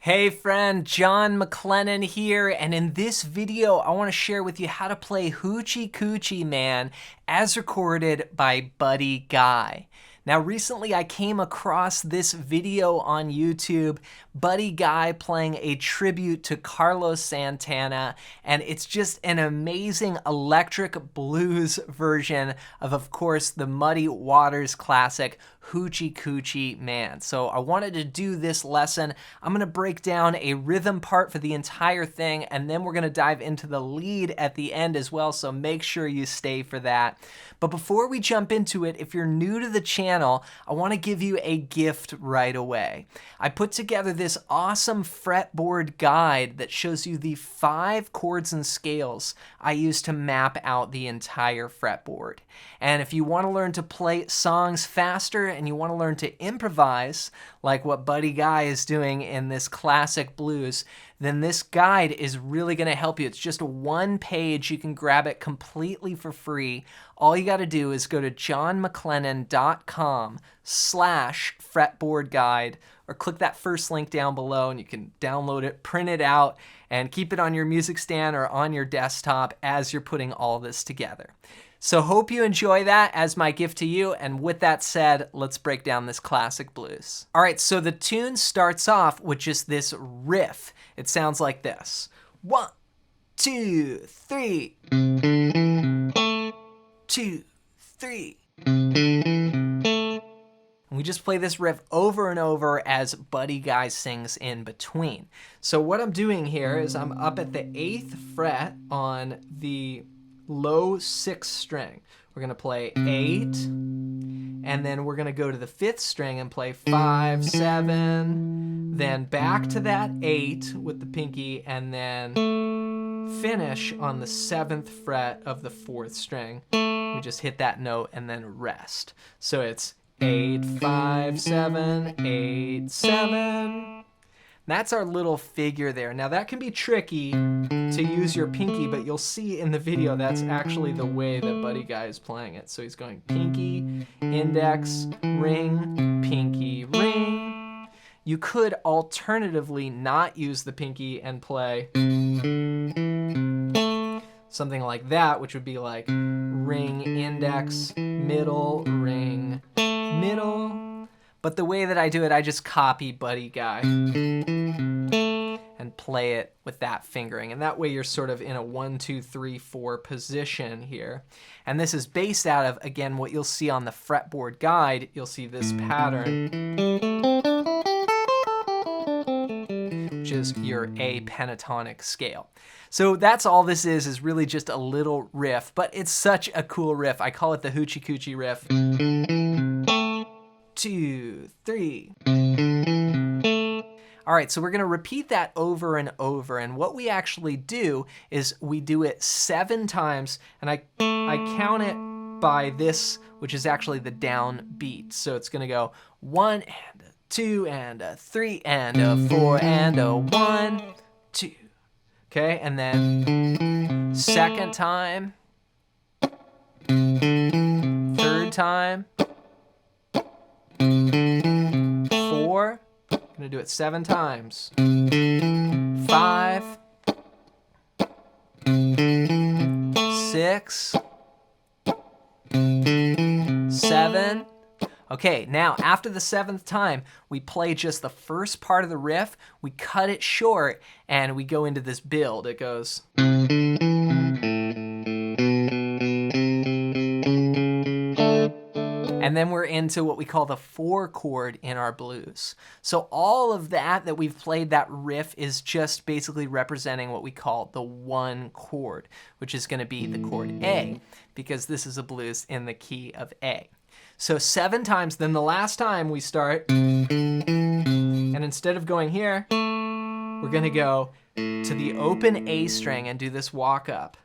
Hey friend, John McLennan here, and in this video I want to share with you how to play Hoochie Coochie Man as recorded by Buddy Guy. Now recently I came across this video on YouTube, Buddy Guy playing a tribute to Carlos Santana, and it's just an amazing electric blues version of course, the Muddy Waters classic, Hoochie Coochie Man. So I wanted to do this lesson. I'm going to break down a rhythm part for the entire thing, and then we're going to dive into the lead at the end as well, so make sure you stay for that. But before we jump into it, if you're new to the channel, I want to give you a gift right away. I put together this awesome fretboard guide that shows you the 5 chords and scales I use to map out the entire fretboard. And if you want to learn to play songs faster and you want to learn to improvise, like what Buddy Guy is doing in this classic blues, then this guide is really going to help you. It's just one page. You can grab it completely for free. All you got to do is go to johnmclennan.com/fretboard guide, or click that first link down below and you can download it, print it out, and keep it on your music stand or on your desktop as you're putting all this together. So hope you enjoy that as my gift to you, and with that said, let's break down this classic blues. All right, so the tune starts off with just this riff. It sounds like this. 1, 2, 3. 2, 3. And we just play this riff over and over as Buddy Guy sings in between. So what I'm doing here is I'm up at the 8th fret on the low 6th string. We're going to play 8, and then we're going to go to the 5th string and play 5, 7, then back to that 8 with the pinky, and then finish on the 7th fret of the 4th string. We just hit that note and then rest. So it's 8, 5, 7, 8, 7. That's our little figure there. Now that can be tricky to use your pinky, but you'll see in the video that's actually the way that Buddy Guy is playing it. So he's going pinky, index, ring, pinky, ring. You could alternatively not use the pinky and play something like that, which would be like ring, index, middle, ring, middle. But the way that I do it, I just copy Buddy Guy and play it with that fingering. And that way you're sort of in a 1, 2, 3, 4 position here. And this is based out of, again, what you'll see on the fretboard guide. You'll see this pattern, which is your A pentatonic scale. So that's all this is really just a little riff, but it's such a cool riff. I call it the Hoochie Coochie riff. 2, 3. All right, so we're going to repeat that over and over, and what we actually do is we do it 7 times, and I count it by this, which is actually the down beat. So it's going to go 1 and a 2 and a 3 and a 4 and a 1, 2. Okay, and then second time, third time, 4, gonna do it 7 times, 5, 6, 7. Okay, now after the 7th time, we play just the first part of the riff, we cut it short, and we go into this build. It goes. And then we're into what we call the 4 chord in our blues. So all of that we've played, that riff, is just basically representing what we call the 1 chord, which is going to be the chord A, because this is a blues in the key of A. So 7 times, then the last time we start, and instead of going here, we're going to go to the open A string and do this walk up.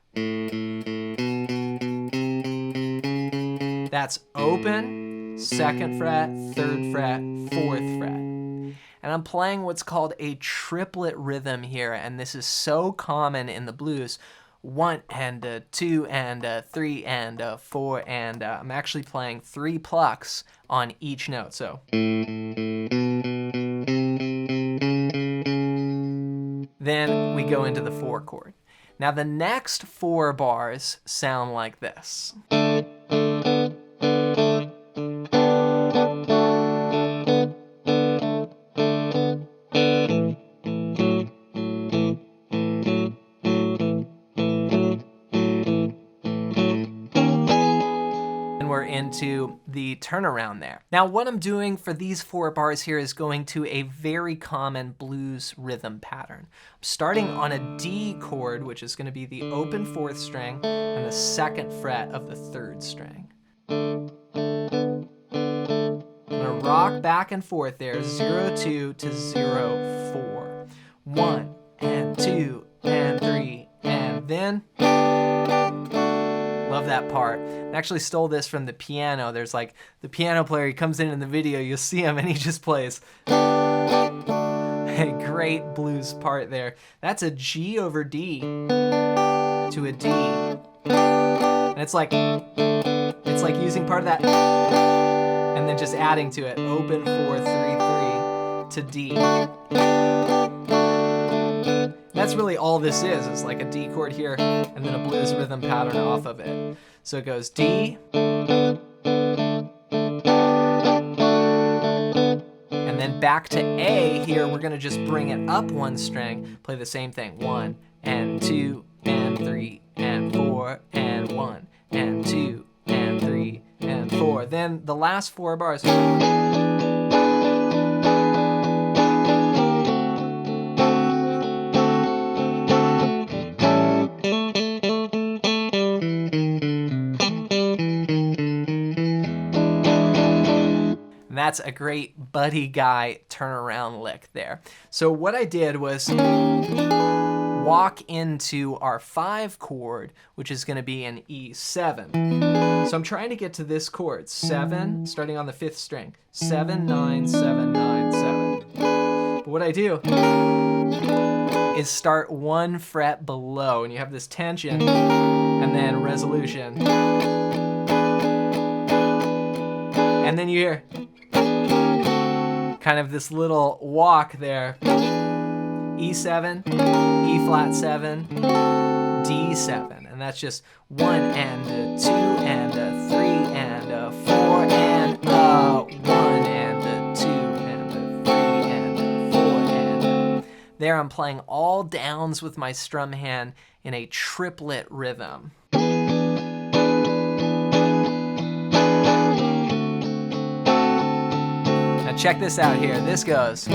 That's open, 2nd fret, 3rd fret, 4th fret. And I'm playing what's called a triplet rhythm here, and this is so common in the blues. 1 and a 2 and a 3 and a 4 and I'm actually playing 3 plucks on each note. So Then we go into the 4 chord. Now the next 4 bars sound like this. We're into the turnaround there. Now what I'm doing for these 4 bars here is going to a very common blues rhythm pattern. I'm starting on a D chord, which is going to be the open 4th string and the 2nd fret of the 3rd string. I'm going to rock back and forth there, 0-2 to 0-4. 1 and 2 and 3 and then love that part. I actually stole this from the piano. There's like the piano player, he comes in the video, you'll see him and he just plays a great blues part there. That's a G over D to a D. And it's like using part of that and then just adding to it. Open 4-3-3 to D. That's really all this is. It's like a D chord here and then a blues rhythm pattern off of it. So it goes D, and then back to A here. We're gonna just bring it up 1 string, play the same thing. 1 and 2 and 3 and 4 and 1 and 2 and 3 and 4. Then the last 4 bars. That's a great Buddy Guy turnaround lick there. So what I did was walk into our 5 chord, which is going to be an E7. So I'm trying to get to this chord, 7, starting on the 5th string. 7, 9, 7, 9, 7. But what I do is start 1 fret below, and you have this tension and then resolution. And then you hear kind of this little walk there. E7, E flat 7, D7. And that's just 1 and a 2 and a 3 and a 4 and a 1 and a 2 and a 3 and a 4 and a... There I'm playing all downs with my strum hand in a triplet rhythm. Check this out here. This goes.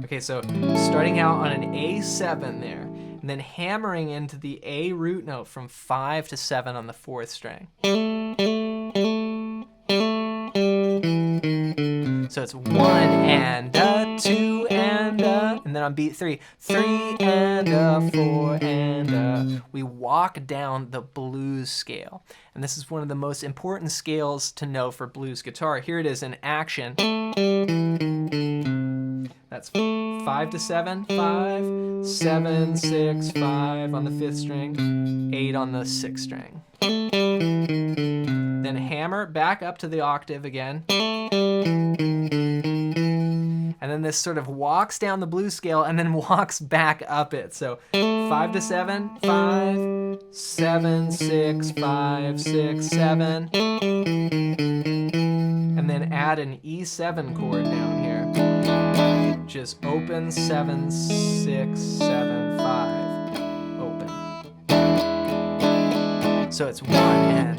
Okay, so starting out on an A7 there, and then hammering into the A root note from 5 to 7 on the 4th string. So it's 1 and a 2 and a, and then on beat 3, 3 and a 4 and a. We walk down the blues scale. And this is one of the most important scales to know for blues guitar. Here it is in action. That's 5 to 7, 5, 7, 6, 5 on the 5th string, 8 on the 6th string. Then hammer back up to the octave again. And then this sort of walks down the blues scale and then walks back up it. So 5 to 7, 5, 7, 6, 5, 6, 7. And then add an E7 chord down here. Just open 7, 6, 7, 5. Open. So it's 1 and...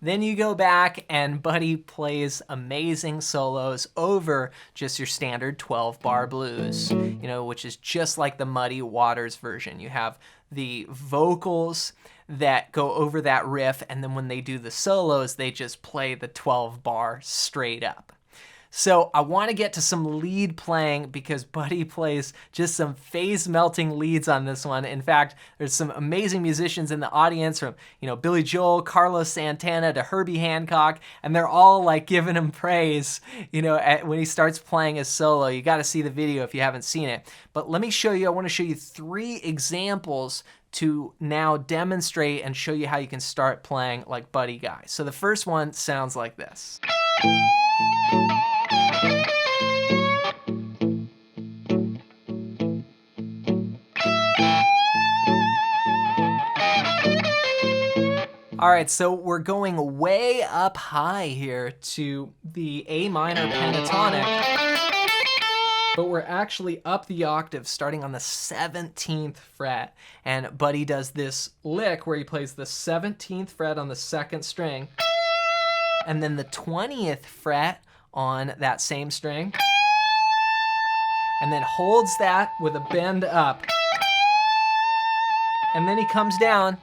Then you go back and Buddy plays amazing solos over just your standard 12-bar blues, you know, which is just like the Muddy Waters version. You have the vocals that go over that riff, and then when they do the solos, they just play the 12-bar straight up. So I want to get to some lead playing because Buddy plays just some phase-melting leads on this one. In fact, there's some amazing musicians in the audience from, you know, Billy Joel, Carlos Santana to Herbie Hancock, and they're all like giving him praise, you know, when he starts playing his solo. You got to see the video if you haven't seen it. But let me show you, I want to show you 3 examples to now demonstrate and show you how you can start playing like Buddy Guy. So the first one sounds like this. All right, so we're going way up high here to the A minor pentatonic, but we're actually up the octave starting on the 17th fret. And Buddy does this lick where he plays the 17th fret on the second string, and then the 20th fret on that same string, and then holds that with a bend up. And then he comes down.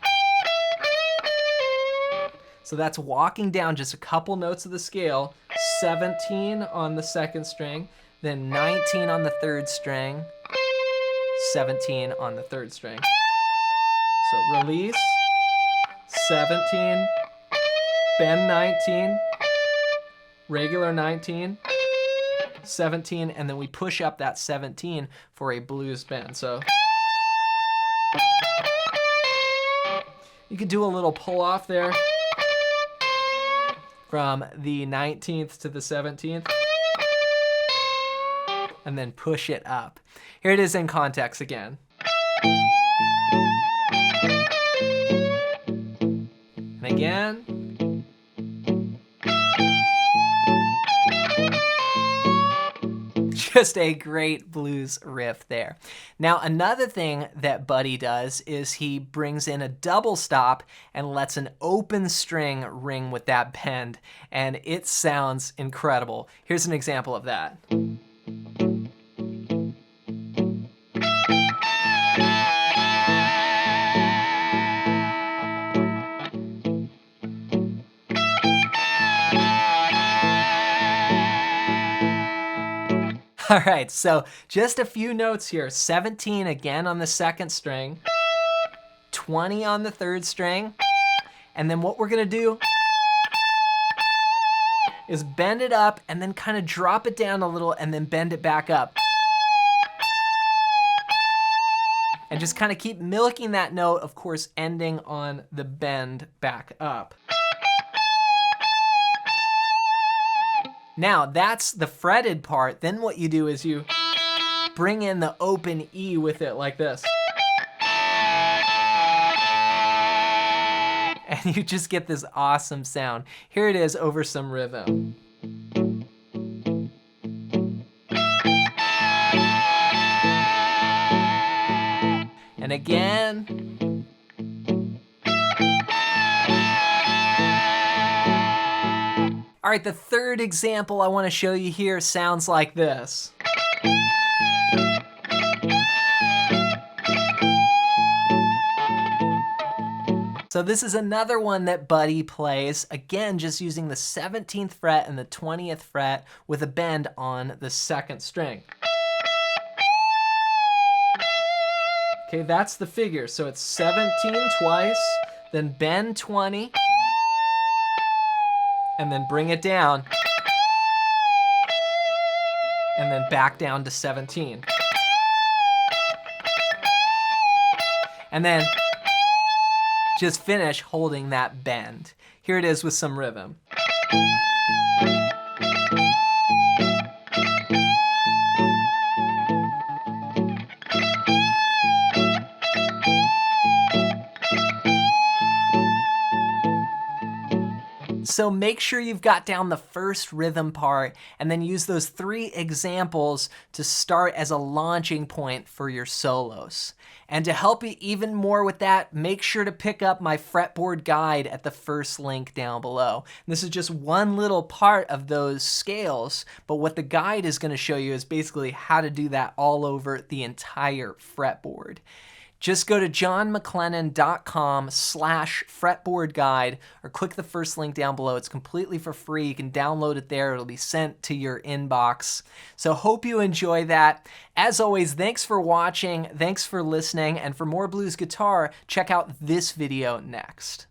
So that's walking down just a couple notes of the scale, 17 on the second string, then 19 on the third string, 17 on the third string. So release, 17, bend 19, regular 19, 17, and then we push up that 17 for a blues bend. So you could do a little pull off there from the 19th to the 17th, and then push it up. Here it is in context again. And again. Just a great blues riff there. Now, another thing that Buddy does is he brings in a double stop and lets an open string ring with that bend, and it sounds incredible. Here's an example of that. All right, so just a few notes here. 17 again on the second string, 20 on the third string, and then what we're gonna do is bend it up and then kind of drop it down a little and then bend it back up. And just kind of keep milking that note, of course, ending on the bend back up. Now, that's the fretted part. Then what you do is you bring in the open E with it like this. And you just get this awesome sound. Here it is over some rhythm. And again. All right, the third example I want to show you here sounds like this. So this is another one that Buddy plays, again, just using the 17th fret and the 20th fret with a bend on the second string. Okay, that's the figure. So it's 17 twice, then bend 20, and then bring it down, and then back down to 17. And then just finish holding that bend. Here it is with some rhythm. So make sure you've got down the first rhythm part and then use those 3 examples to start as a launching point for your solos. And to help you even more with that, make sure to pick up my fretboard guide at the first link down below. And this is just one little part of those scales, but what the guide is going to show you is basically how to do that all over the entire fretboard. Just go to johnmclennan.com/fretboard guide or click the first link down below. It's completely for free. You can download it there. It'll be sent to your inbox. So hope you enjoy that. As always, thanks for watching. Thanks for listening. And for more blues guitar, check out this video next.